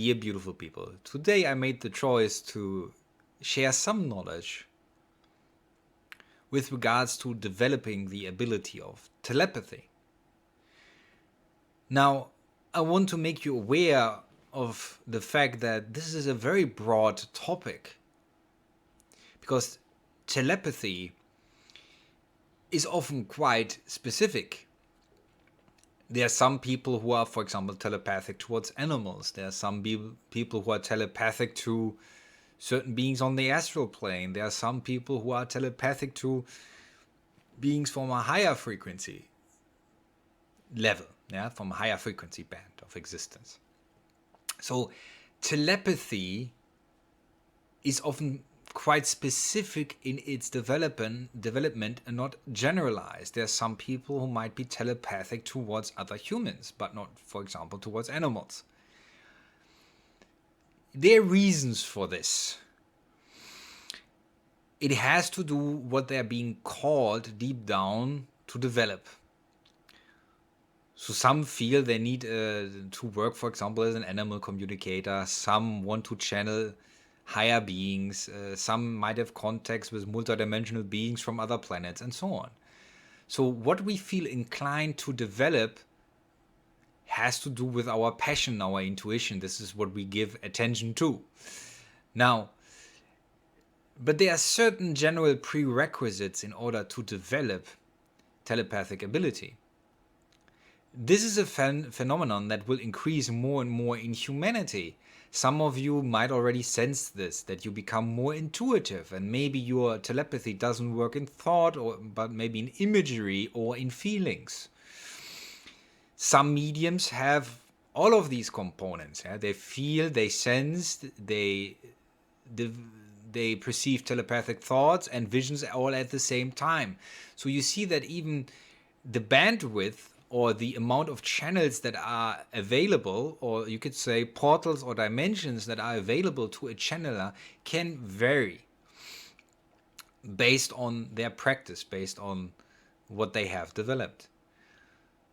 Dear beautiful people, today I made the choice to share some knowledge with regards to developing the ability of telepathy. Now, I want to make you aware of the fact that this is a very broad topic, because telepathy is often quite specific. There are some people who are, for example, telepathic towards animals. There are some people who are telepathic to certain beings on the astral plane. There are some people who are telepathic to beings from a higher frequency level, from a higher frequency band of existence. So telepathy is often quite specific in its development and not generalized. There are some people who might be telepathic towards other humans, but not, for example, towards animals. There are reasons for this. It has to do what they're being called deep down to develop. So some feel they need to work, for example, as an animal communicator. Some want to channel higher beings. Some might have contacts with multidimensional beings from other planets, and so on. So what we feel inclined to develop has to do with our passion, our intuition. This is what we give attention to. Now, but there are certain general prerequisites in order to develop telepathic ability. This is a phenomenon that will increase more and more in humanity. Some of you might already sense this, that you become more intuitive, and maybe your telepathy doesn't work in thought, but maybe in imagery or in feelings. Some mediums have all of these components. They feel, they sense, they perceive telepathic thoughts and visions all at the same time. So you see that even the bandwidth or the amount of channels that are available, or you could say portals or dimensions that are available to a channeler, can vary based on their practice, based on what they have developed.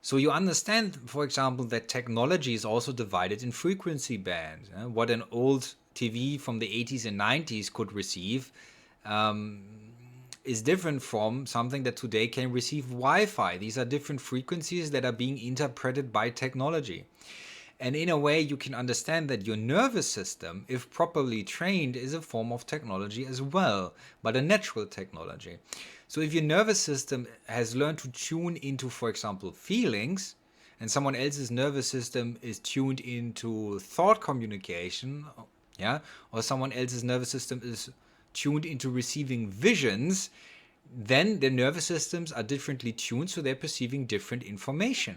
So you understand, for example, that technology is also divided in frequency bands. What an old TV from the 80s and 90s could receive is different from something that today can receive Wi-Fi. These are different frequencies that are being interpreted by technology. And in a way, you can understand that your nervous system, if properly trained, is a form of technology as well, but a natural technology. So if your nervous system has learned to tune into, for example, feelings, and someone else's nervous system is tuned into thought communication, or someone else's nervous system is tuned into receiving visions, then their nervous systems are differently tuned, so they're perceiving different information.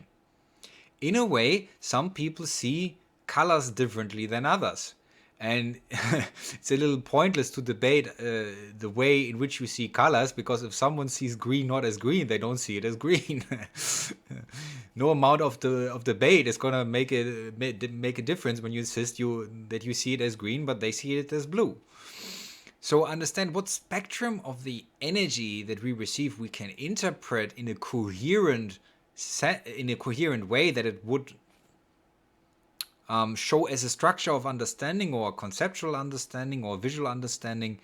In a way, some people see colors differently than others. And it's a little pointless to debate the way in which we see colors, because if someone sees green not as green, they don't see it as green. No amount of debate is going to make a difference when you insist that you see it as green, but they see it as blue. So understand what spectrum of the energy that we receive we can interpret in a coherent way that it would show as a structure of understanding, or conceptual understanding, or visual understanding.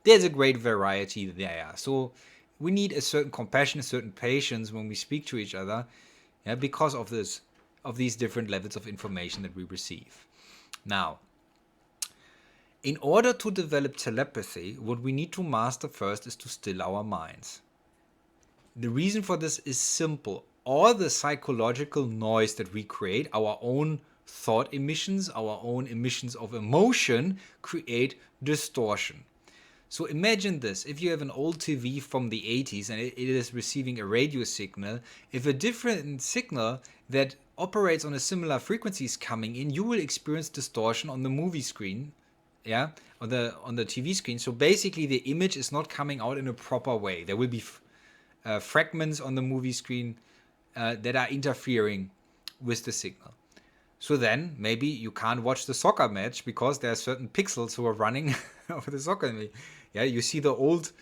There's a great variety there. So we need a certain compassion, a certain patience when we speak to each other, because of these different levels of information that we receive. Now, in order to develop telepathy, what we need to master first is to still our minds. The reason for this is simple. All the psychological noise that we create, our own thought emissions, our own emissions of emotion, create distortion. So imagine this. If you have an old TV from the 80s and it is receiving a radio signal, if a different signal that operates on a similar frequency is coming in, you will experience distortion on the movie screen, on the TV screen. So basically the image is not coming out in a proper way. There will be fragments on the movie screen that are interfering with the signal. So then maybe you can't watch the soccer match because there are certain pixels who are running over the soccer match. You see the old,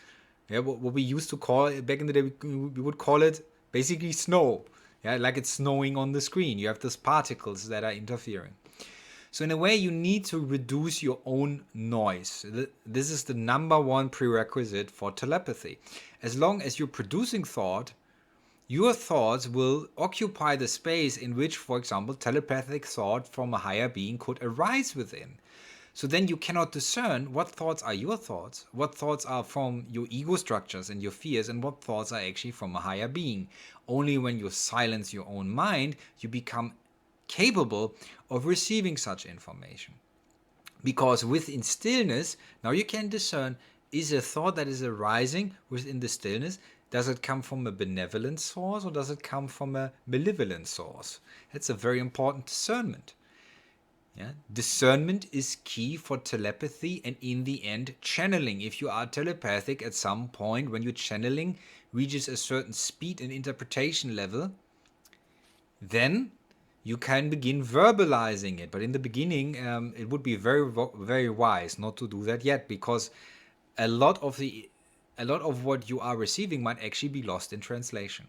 what we used to call back in the day, we would call it basically snow. Like it's snowing on the screen. You have these particles that are interfering. So in a way, you need to reduce your own noise. This is the number one prerequisite for telepathy. As long as you're producing thought, your thoughts will occupy the space in which, for example, telepathic thought from a higher being could arise within. So then you cannot discern what thoughts are your thoughts, what thoughts are from your ego structures and your fears, and what thoughts are actually from a higher being. Only when you silence your own mind, you become capable of receiving such information. Because within stillness, now you can discern, is a thought that is arising within the stillness, does it come from a benevolent source or does it come from a malevolent source? That's a very important discernment. Yeah? Discernment is key for telepathy and in the end channeling. If you are telepathic at some point, when your channeling reaches a certain speed and interpretation level, then you can begin verbalizing it. But in the beginning, it would be very wise not to do that yet, because a lot of what you are receiving might actually be lost in translation.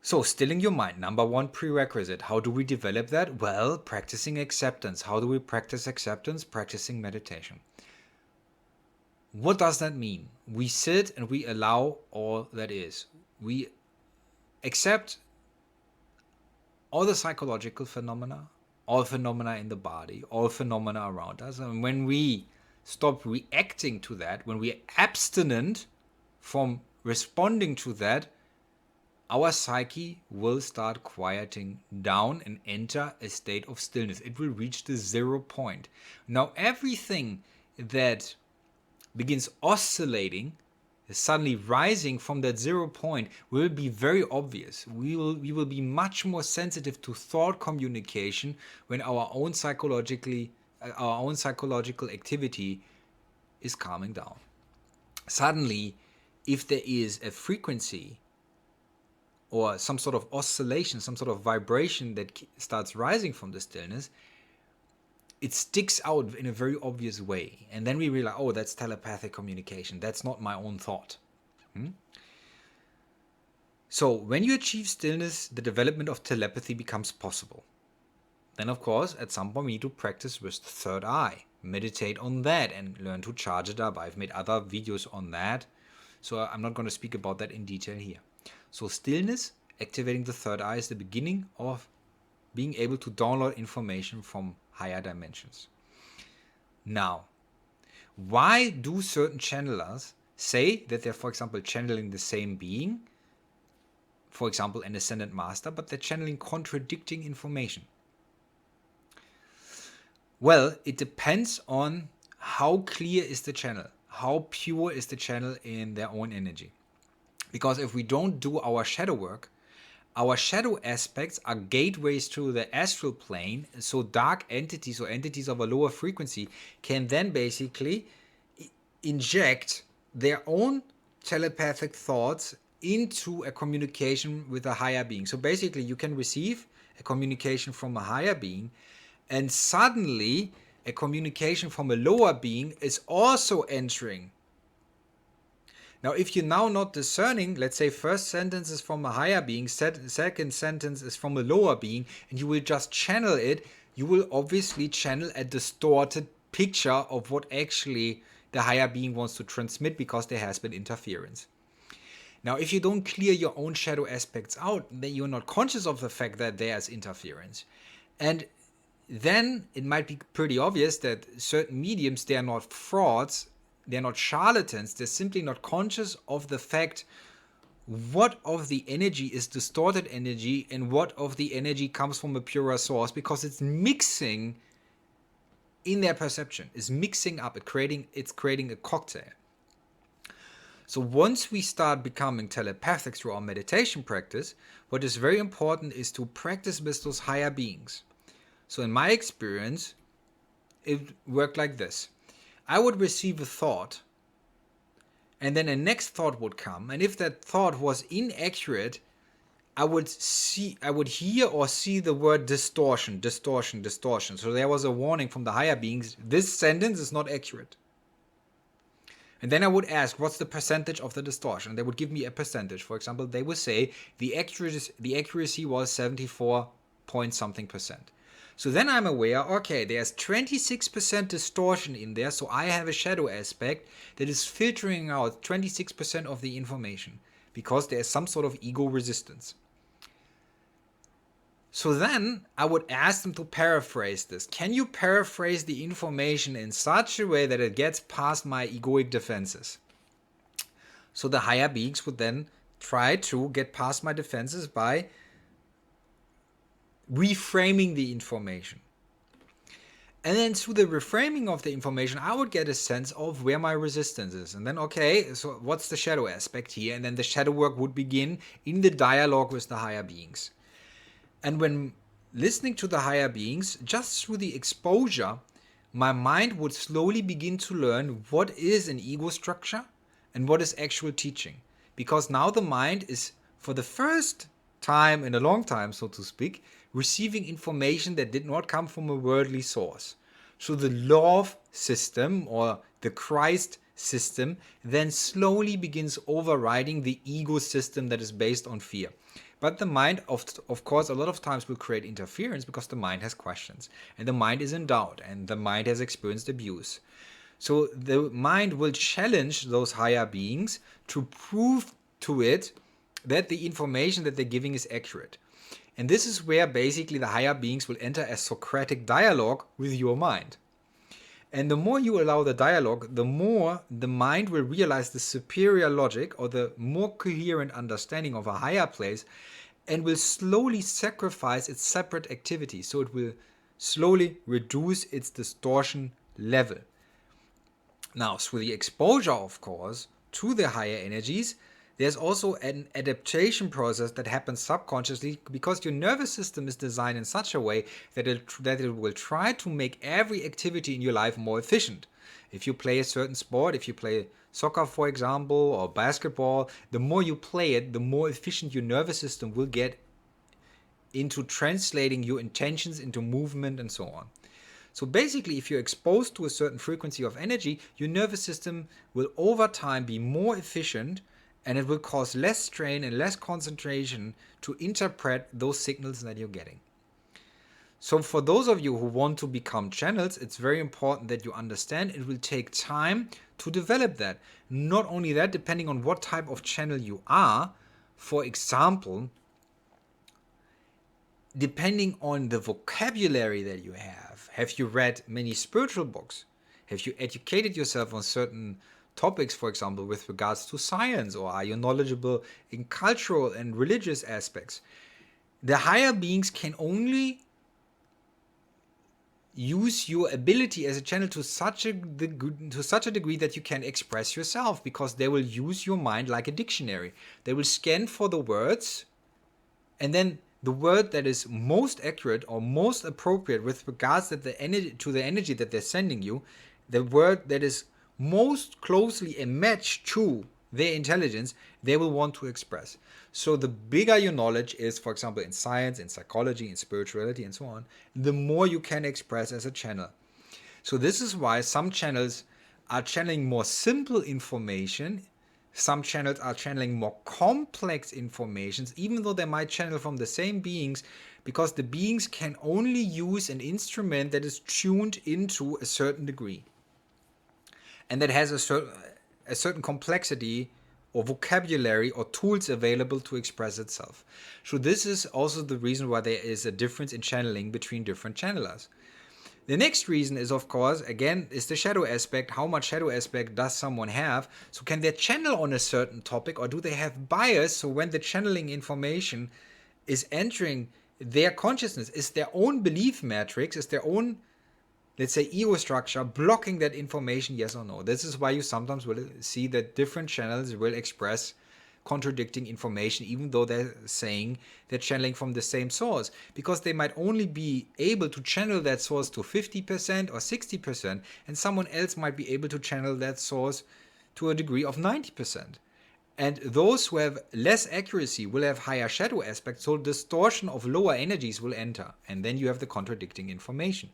So, stilling your mind, number one prerequisite. How do we develop that? Well, practicing acceptance. How do we practice acceptance? Practicing meditation. What does that mean? We sit and we allow all that is. We accept all the psychological phenomena, all phenomena in the body, all phenomena around us. And when we stop reacting to that, when we are abstinent from responding to that, our psyche will start quieting down and enter a state of stillness. It will reach the 0 point. Now, everything that begins oscillating, suddenly rising from that 0 point, will be very obvious. We will be much more sensitive to thought communication when our own psychological activity is calming down. Suddenly, if there is a frequency or some sort of oscillation, some sort of vibration that starts rising from the stillness, it sticks out in a very obvious way. And then we realize, oh, that's telepathic communication. That's not my own thought. So when you achieve stillness, the development of telepathy becomes possible. Then, of course, at some point we need to practice with the third eye. Meditate on that and learn to charge it up. I've made other videos on that, so I'm not going to speak about that in detail here. So stillness, activating the third eye, is the beginning of being able to download information from higher dimensions. Now, why do certain channelers say that they're, for example, channeling the same being, for example, an ascended master, but they're channeling contradicting information? Well, it depends on how clear is the channel, how pure is the channel in their own energy. Because if we don't do our shadow work, our shadow aspects are gateways to the astral plane, so dark entities or entities of a lower frequency can then basically inject their own telepathic thoughts into a communication with a higher being. So basically you can receive a communication from a higher being, and suddenly a communication from a lower being is also entering. Now, if you're now not discerning, let's say first sentence is from a higher being, second sentence is from a lower being, and you will just channel it, you will obviously channel a distorted picture of what actually the higher being wants to transmit, because there has been interference. Now, if you don't clear your own shadow aspects out, then you're not conscious of the fact that there's interference. And then it might be pretty obvious that certain mediums, they are not frauds, they're not charlatans, they're simply not conscious of the fact what of the energy is distorted energy and what of the energy comes from a purer source, because it's mixing in their perception, is mixing up, it's creating a cocktail. So once we start becoming telepathic through our meditation practice, what is very important is to practice with those higher beings. So in my experience, it worked like this. I would receive a thought, and then a next thought would come, and if that thought was inaccurate, I would hear or see the word distortion. So there was a warning from the higher beings, this sentence is not accurate. And then I would ask, what's the percentage of the distortion? And they would give me a percentage. For example, they would say the accuracy was 74 point something percent. So then I'm aware, okay, there's 26% distortion in there, so I have a shadow aspect that is filtering out 26% of the information because there's some sort of ego resistance. So then I would ask them to paraphrase this. Can you paraphrase the information in such a way that it gets past my egoic defenses? So the higher beings would then try to get past my defenses by reframing the information. And then through the reframing of the information, I would get a sense of where my resistance is. And then, okay, so what's the shadow aspect here? And then the shadow work would begin in the dialogue with the higher beings. And when listening to the higher beings, just through the exposure, my mind would slowly begin to learn what is an ego structure and what is actual teaching. Because now the mind is, for the first time in a long time, so to speak, receiving information that did not come from a worldly source. So the love system or the Christ system then slowly begins overriding the ego system that is based on fear. But the mind, of course, a lot of times will create interference because the mind has questions and the mind is in doubt and the mind has experienced abuse. So the mind will challenge those higher beings to prove to it that the information that they're giving is accurate. And this is where basically the higher beings will enter a Socratic dialogue with your mind. And the more you allow the dialogue, the more the mind will realize the superior logic or the more coherent understanding of a higher place and will slowly sacrifice its separate activity. So it will slowly reduce its distortion level. Now, through the exposure, of course, to the higher energies, there's also an adaptation process that happens subconsciously because your nervous system is designed in such a way that it will try to make every activity in your life more efficient. If you play a certain sport, if you play soccer, for example, or basketball, the more you play it, the more efficient your nervous system will get into translating your intentions into movement and so on. So basically, if you're exposed to a certain frequency of energy, your nervous system will over time be more efficient and it will cause less strain and less concentration to interpret those signals that you're getting. So for those of you who want to become channels, it's very important that you understand it will take time to develop that. Not only that, depending on what type of channel you are, for example, depending on the vocabulary that you have you read many spiritual books? Have you educated yourself on certain topics, for example, with regards to science, or are you knowledgeable in cultural and religious aspects? The higher beings can only use your ability as a channel to such a degree that you can express yourself, because they will use your mind like a dictionary. They will scan for the words, and then the word that is most accurate or most appropriate with regards to the energy that they're sending you, the word that is most closely a match to their intelligence, they will want to express. So the bigger your knowledge is, for example, in science, in psychology, in spirituality, and so on, the more you can express as a channel. So this is why some channels are channeling more simple information. Some channels are channeling more complex informations, even though they might channel from the same beings, because the beings can only use an instrument that is tuned into a certain degree and that has a certain complexity or vocabulary or tools available to express itself. So this is also the reason why there is a difference in channeling between different channelers. The next reason is, of course, again, is the shadow aspect. How much shadow aspect does someone have? So can they channel on a certain topic, or do they have bias? So when the channeling information is entering their consciousness, is their own belief matrix, is their own, let's say, ego structure blocking that information, yes or no? This is why you sometimes will see that different channels will express contradicting information, even though they're saying they're channeling from the same source, because they might only be able to channel that source to 50% or 60%, and someone else might be able to channel that source to a degree of 90%. And those who have less accuracy will have higher shadow aspects, so distortion of lower energies will enter, and then you have the contradicting information.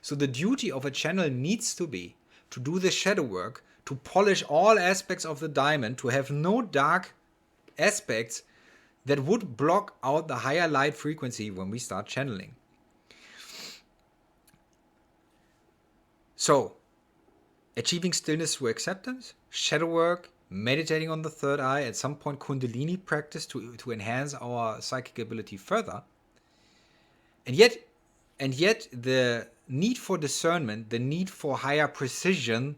So the duty of a channel needs to be to do the shadow work, to polish all aspects of the diamond, to have no dark aspects that would block out the higher light frequency when we start channeling. So, achieving stillness through acceptance, shadow work, meditating on the third eye, at some point Kundalini practice to enhance our psychic ability further. And yet the need for discernment, the need for higher precision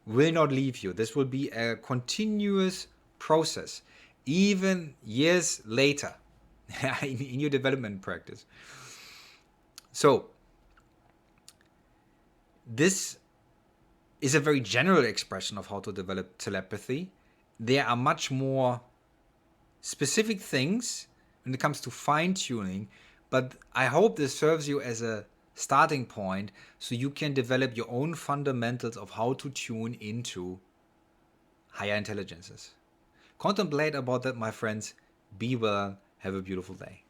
will not leave you. This will be a continuous process, even years later in your development practice. So, this is a very general expression of how to develop telepathy. There are much more specific things when it comes to fine-tuning, but I hope this serves you as a starting point so you can develop your own fundamentals of how to tune into higher intelligences. Contemplate about that, my friends. Be well. Have a beautiful day.